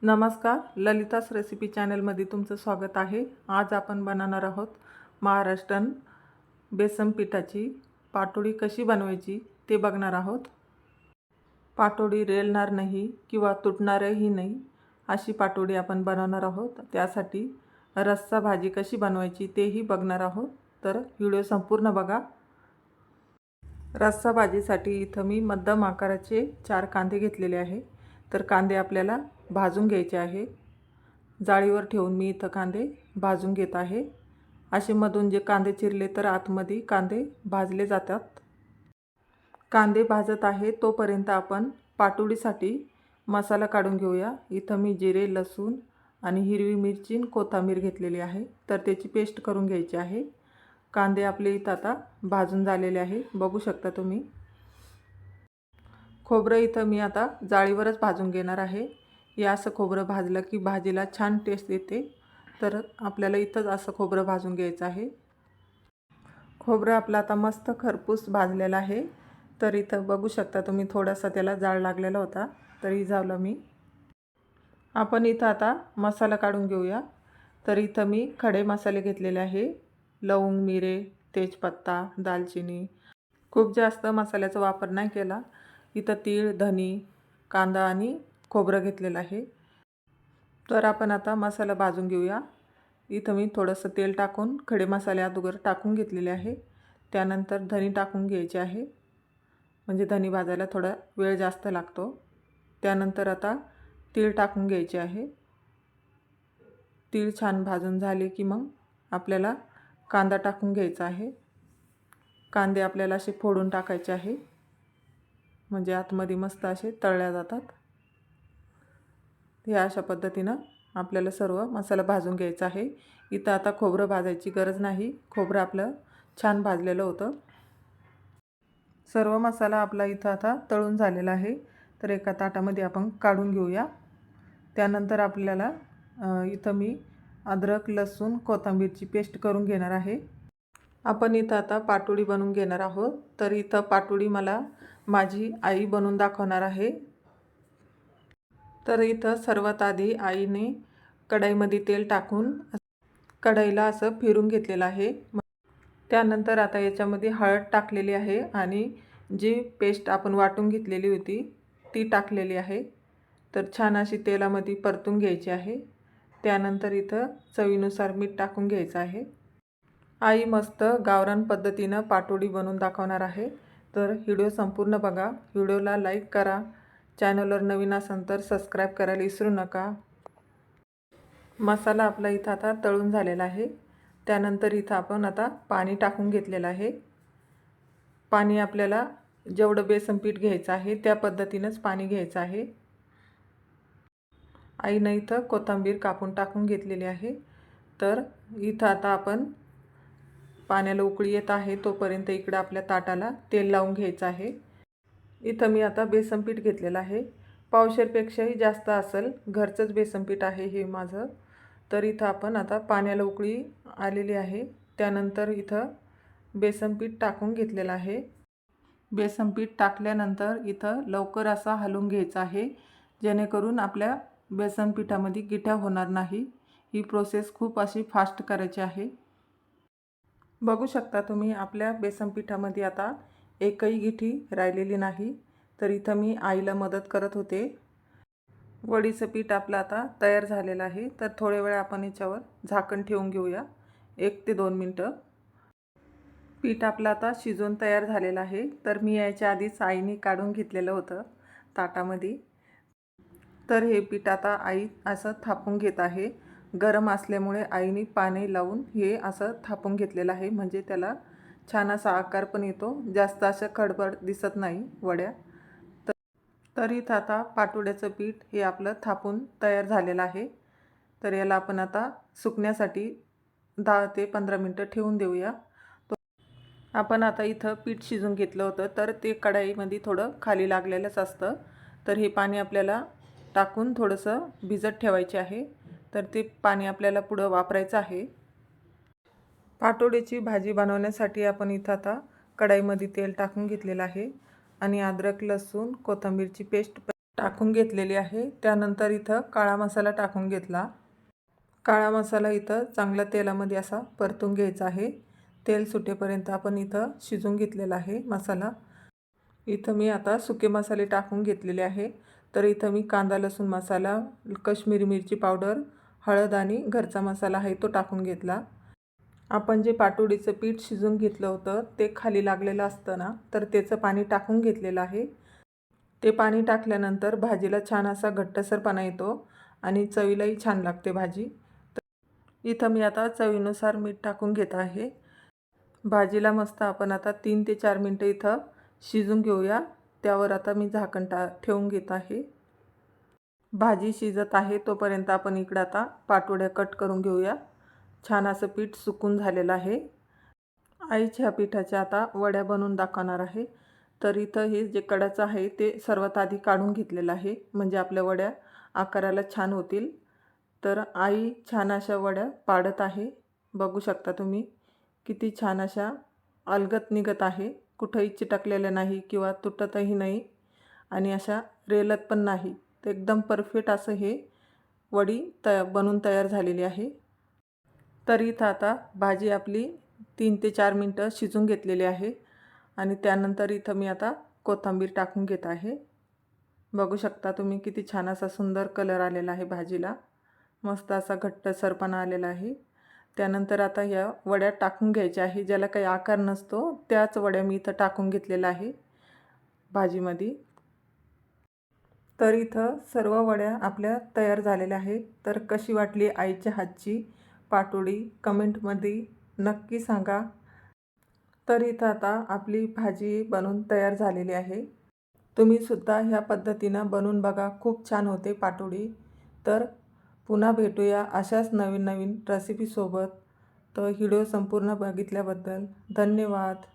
नमस्कार, ललितास रेसिपी चॅनलमध्ये तुमचं स्वागत आहे। आज आपण बनवणार आहोत महाराष्ट्रीयन बेसन पिठाची पाटोडी कशी बनवायची ते बघणार आहोत। पाटोडी रेलणार नाही किंवा तुटणारही नाही अशी पाटोडी आपण बनवणार आहोत। त्यासाठी रस्सा भाजी कशी बनवायची तेही बघणार आहोत, तर व्हिडिओ संपूर्ण बघा। रस्सा भाजीसाठी इथं मी मध्यम आकाराचे 4 कांदे घेतलेले आहे। तर कांदे आपल्याला भाजून घ्यायचे आहे। जाळीवर ठेवून मी इथं कांदे भाजून घेत आहे। असे मधून जे कांदे चिरले तर आतमध्ये कांदे भाजले जातात। कांदे भाजत आहे तोपर्यंत आपण पाटोडीसाठी मसाला काढून घेऊया। इथं मी जिरे, लसूण आणि हिरवी मिरची, कोथिंबीर घेतलेली आहे, तर त्याची पेस्ट करून घ्यायची आहे। कांदे आपले इथं आता भाजून झालेले आहे, बघू शकता तुम्ही। खोबरं इथं मी आता जाळीवरच भाजून घेणार आहे। या असं खोबरं भाजलं की भाजीला छान टेस्ट येते, तर आपल्याला इथंच असं खोबरं भाजून घ्यायचं आहे। खोबरं आपलं आता मस्त खरपूस भाजलेलं आहे। तर इथं बघू शकता तुम्ही, थोडासा त्याला जाळ लागलेला होता तरी झालं मी। आपण इथं आता मसाला काढून घेऊया। तर इथं मी खडे मसाले घेतलेले आहे, लवंग, मिरे, तेजपत्ता, दालचिनी। खूप जास्त मसाल्याचा वापर नाही केला। इथं तीळ, धनी, कांदा आणि खोबरं घेतलेलं आहे। तर आपण आता मसाला भाजून घेऊया। इथं मी थोडंसं तेल टाकून खडे मसाले अगोदर टाकून घेतलेले आहे। त्यानंतर धनी टाकून घ्यायचे आहे, म्हणजे धनी भाजायला थोडा वेळ जास्त लागतो। त्यानंतर आता तीळ टाकून घ्यायचे आहे। तीळ छान भाजून झाले की मग आपल्याला कांदा टाकून घ्यायचा आहे। कांदे आपल्याला असे फोडून टाकायचे आहे, म्हणजे आतमध्ये मस्त असे तळल्या जातात। हे अशा पद्धतीनं आपल्याला सर्व मसाला भाजून घ्यायचा आहे। इथं आता खोबरं भाजायची गरज नाही, खोबरं आपलं छान भाजलेलं होतं। सर्व मसाला आपला इथं आता तळून झालेला आहे, तर एका ताटामध्ये आपण काढून घेऊया। त्यानंतर आपल्याला इथं मी अद्रक, लसूण, कोथिंबीरची पेस्ट करून घेणार आहे। आपण इथं आता पाटोडी बनवून घेणार आहोत। तर इथं पाटोडी मला माझी आई बनवून दाखवणार आहे। तर इथं सर्वात आधी आईने कढईमध्ये तेल टाकून कढईला असं फिरून घेतलेलं आहे। त्यानंतर आता याच्यामध्ये हळद टाकलेली आहे आणि जी पेस्ट आपण वाटून घेतलेली होती ती टाकलेली आहे। तर छान अशी तेलामध्ये परतून घ्यायची आहे। त्यानंतर इथं चवीनुसार मीठ टाकून घ्यायचं आहे। आई मस्त गावरान पद्धतीनं पाटोडी बनवून दाखवणार आहे, तर व्हिडिओ संपूर्ण बघा। व्हिडिओला लाईक करा, चॅनलवर नवीन असाल तर सबस्क्राईब करायला विसरू नका। मसाला आपला इथं आता तळून झालेला आहे। त्यानंतर इथं आपण आता पाणी टाकून घेतलेलं आहे। पाणी आपल्याला जेवढं बेसन पीठ घ्यायचं आहे त्या पद्धतीनेच पाणी घ्यायचं आहे। आईने इथं कोथिंबीर कापून टाकून घेतलेली आहे। तर इथं आता आपण पाण्याला उकळी येत आहे तोपर्यंत इकडे आपल्या ताटाला तेल लावून घ्यायचं आहे। इथं मी आता बेसन पीठ घेतलेलं आहे, पावशेरपेक्षाही जास्त असेल, घरचंच बेसन पीठ आहे हे माझं। तर इथं आपण आता पाण्याला उकळी आलेली आहे, त्यानंतर इथं बेसन पीठ टाकून घेतलेलं आहे। बेसन पीठ टाकल्यानंतर इथं लवकर असा हलवून घ्यायचा आहे, जेणेकरून आपल्या बेसन पिठामध्ये गिठ्या होणार नाही। ही प्रोसेस खूप अशी फास्ट करायची आहे। बघू शकता तुम्ही, आपल्या बेसन पिठामध्ये आता एकही गिठी राहिलेली नाही। तर इथं मी आईला मदत करत होते। वडीचं पीठ आपलं आता तयार झालेलं आहे। तर थोड्या वेळ आपण याच्यावर झाकण ठेवून घेऊया, 1 ते 2 मिनिटं। पीठ आपलं आता शिजून तयार झालेलं आहे। तर मी याच्या आधीच आईने काढून घेतलेलं होतं ताटामध्ये। तर हे पीठ आता आई असं थापून घेत आहे। गरम असल्यामुळे आईने पाणी लावून हे असं थापून घेतलेलं आहे, म्हणजे त्याला छान असा आकार पण येतो, जास्त असं खडबड दिसत नाही वड्या। तर इथं आता पाटोड्याचं पीठ हे आपलं थापून तयार झालेलं आहे। तर याला आपण आता सुकण्यासाठी 10 ते 15 मिनिटं ठेवून देऊया। आपण आता इथं पीठ शिजून घेतलं होतं, तर ते कढईमध्ये थोडं खाली लागलेलंच असतं। तर हे पाणी आपल्याला टाकून थोडंसं भिजत ठेवायचे आहे। तर ते पाणी आपल्याला पुढं वापरायचं आहे। पाटोडीची भाजी बनवण्यासाठी आपण इथं आता कढईमध्ये तेल टाकून घेतलेलं आहे आणि अद्रक, लसूण, कोथिंबीरची पेस्ट टाकून घेतलेली आहे। त्यानंतर इथं काळा मसाला टाकून घेतला। काळा मसाला इथं चांगला तेलामध्ये असा परतून घ्यायचा आहे। तेल सुटेपर्यंत आपण इथं शिजून घेतलेला आहे मसाला। इथं मी आता सुके मसाले टाकून घेतलेले आहे। तर इथं मी कांदा लसूण मसाला, काश्मीरी मिरची पावडर, हळद आणि घरचा मसाला आहे तो टाकून घेतला। आपण जे पाटोडीचं पीठ शिजून घेतलं होतं ते खाली लागलेलं असतं ना, तर त्याचं पाणी टाकून घेतलेलं आहे। ते पाणी टाकल्यानंतर भाजीला छान असा घट्टसरपणा येतो आणि चवीलाही छान लागते भाजी। इथं मी आता चवीनुसार मीठ टाकून घेत आहे। भाजीला मस्त आपण आता 3 ते 4 मिनिटं इथं शिजून घेऊया। त्यावर आता मी झाकण ठेवून घेत आहे। भाजी शिजत आहे तोपर्यंत आपण इकडं आता पाटोड्या कट करून घेऊया। छान असं पीठ सुकून झालेलं आहे। आईच्या पिठाच्या आता वड्या बनवून दाखवणार आहे। तर इथं हे जे कडाचं आहे ते सर्वात आधी काढून घेतलेलं आहे, म्हणजे आपल्या वड्या आकाराला छान होतील। तर आई छान अशा वड्या पाडत आहे। बघू शकता तुम्ही किती छान अशा अलगद निघत आहे, कुठेही चिटकलेल्या नाही किंवा तुटतही नाही आणि अशा रेलत पण नाही। तर एकदम परफेक्ट असं हे वडी बनून तयार झालेली आहे। तर इथं आता भाजी आपली 3 ते 4 मिनिटं शिजून घेतलेली आहे आणि त्यानंतर इथं मी आता कोथिंबीर टाकून घेत आहे। बघू शकता तुम्ही किती छान असा सुंदर कलर आलेला आहे भाजीला, मस्त असा घट्टसरपणा आलेला आहे। त्यानंतर आता या वड्या टाकून घ्यायच्या आहे। ज्याला काही आकार नसतो त्याच वड्या मी इथं टाकून घेतलेल्या आहे भाजीमध्ये। तर इथं सर्व वड्या आपल्या तयार झालेल्या आहेत। तर कशी वाटली आईच्या हातची पाटोडी कमेंटमध्ये नक्की सांगा। तर इथं आता आपली भाजी बनवून तयार झालेली आहे। तुम्ही सुद्धा ह्या पद्धतीनं बनवून बघा, खूप छान होते पाटोडी। तर पुन्हा भेटूया अशाच नवीन नवीन रेसिपीसोबत। तर व्हिडिओ संपूर्ण बघितल्याबद्दल धन्यवाद।